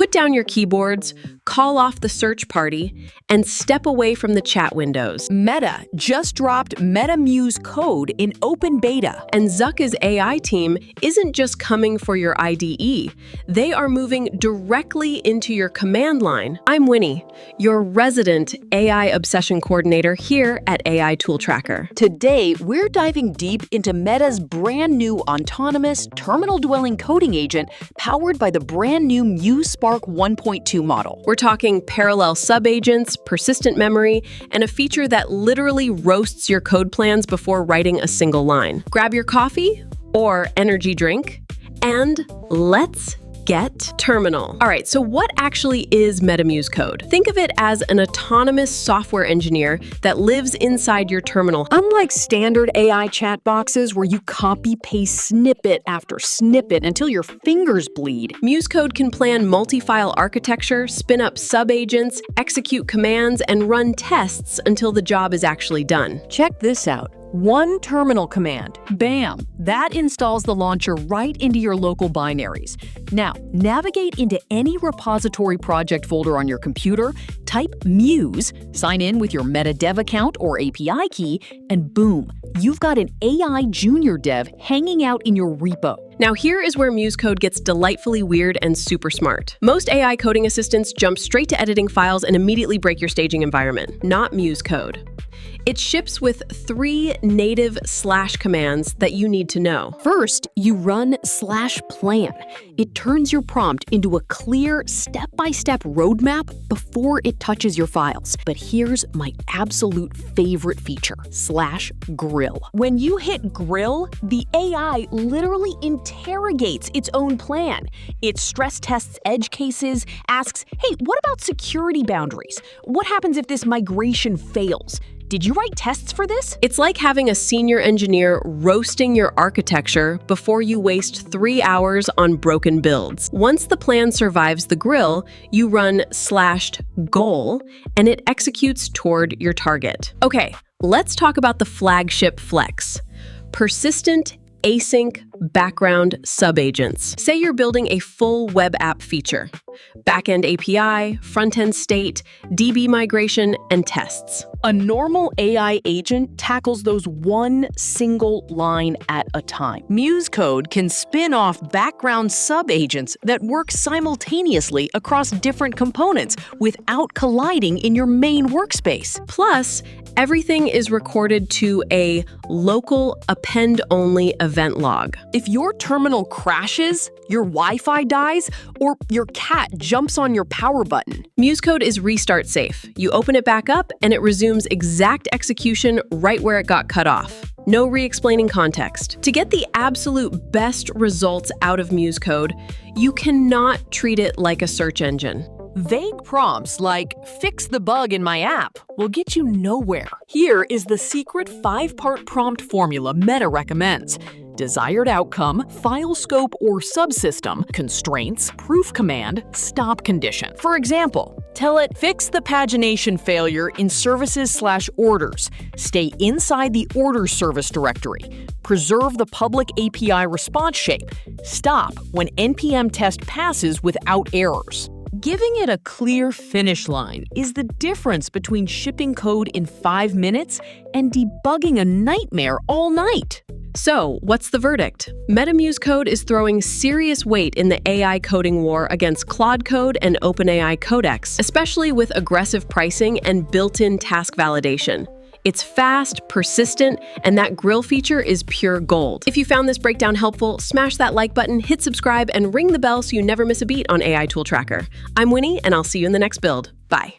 Put down your keyboards, call off the search party, and step away from the chat windows. Meta just dropped Muse Code in open beta. And Zuck's AI team isn't just coming for your IDE. They are moving directly into your command line. I'm Winnie, your resident AI obsession coordinator here at AI Tool Tracker. Today, we're diving deep into Meta's brand new autonomous terminal-dwelling coding agent powered by the brand new Muse Spark 1.2 model. We're talking parallel subagents, persistent memory, and a feature that literally roasts your code plans before writing a single line. Grab your coffee or energy drink, and let's get terminal. All right, so what actually is Muse Code? Think of it as an autonomous software engineer that lives inside your terminal. Unlike standard AI chat boxes where you copy-paste snippet after snippet until your fingers bleed, Muse Code can plan multi-file architecture, spin up subagents, execute commands, and run tests until the job is actually done. Check this out. One terminal command. Bam! That installs the launcher right into your local binaries. Now, navigate into any repository project folder on your computer, type Muse, sign in with your Meta Dev account or API key, and boom, you've got an AI junior dev hanging out in your repo. Now here is where Muse Code gets delightfully weird and super smart. Most AI coding assistants jump straight to editing files and immediately break your staging environment. Not Muse Code. It ships with 3 native slash commands that you need to know. First, you run /plan. It turns your prompt into a clear step-by-step roadmap before it touches your files. But here's my absolute favorite feature, /grill. When you hit grill, the AI literally interrogates its own plan. It stress tests edge cases, asks, hey, what about security boundaries? What happens if this migration fails? Did you write tests for this? It's like having a senior engineer roasting your architecture before you waste 3 hours on broken builds. Once the plan survives the grill, you run /goal, and it executes toward your target. Okay, let's talk about the flagship flex. Persistent async background subagents. Say you're building a full web app feature. Backend API, front-end state, DB migration, and tests. A normal AI agent tackles those one single line at a time. Muse Code can spin off background subagents that work simultaneously across different components without colliding in your main workspace. Plus, everything is recorded to a local append-only event log. If your terminal crashes, your Wi-Fi dies, or your cat jumps on your power button, Muse Code is restart safe. You open it back up and it resumes exact execution right where it got cut off. No re-explaining context. To get the absolute best results out of Muse Code, you cannot treat it like a search engine. Vague prompts like, fix the bug in my app, will get you nowhere. Here is the secret 5-part prompt formula Meta recommends. Desired outcome, file scope or subsystem, constraints, proof command, stop condition. For example, tell it, fix the pagination failure in services/orders. Stay inside the orders service directory. Preserve the public API response shape. Stop when NPM test passes without errors. Giving it a clear finish line is the difference between shipping code in 5 minutes and debugging a nightmare all night. So, what's the verdict? Muse Code is throwing serious weight in the AI coding war against Claude Code and OpenAI Codex, especially with aggressive pricing and built-in task validation. It's fast, persistent, and that grill feature is pure gold. If you found this breakdown helpful, smash that like button, hit subscribe, and ring the bell so you never miss a beat on AI Tool Tracker. I'm Winnie, and I'll see you in the next build. Bye.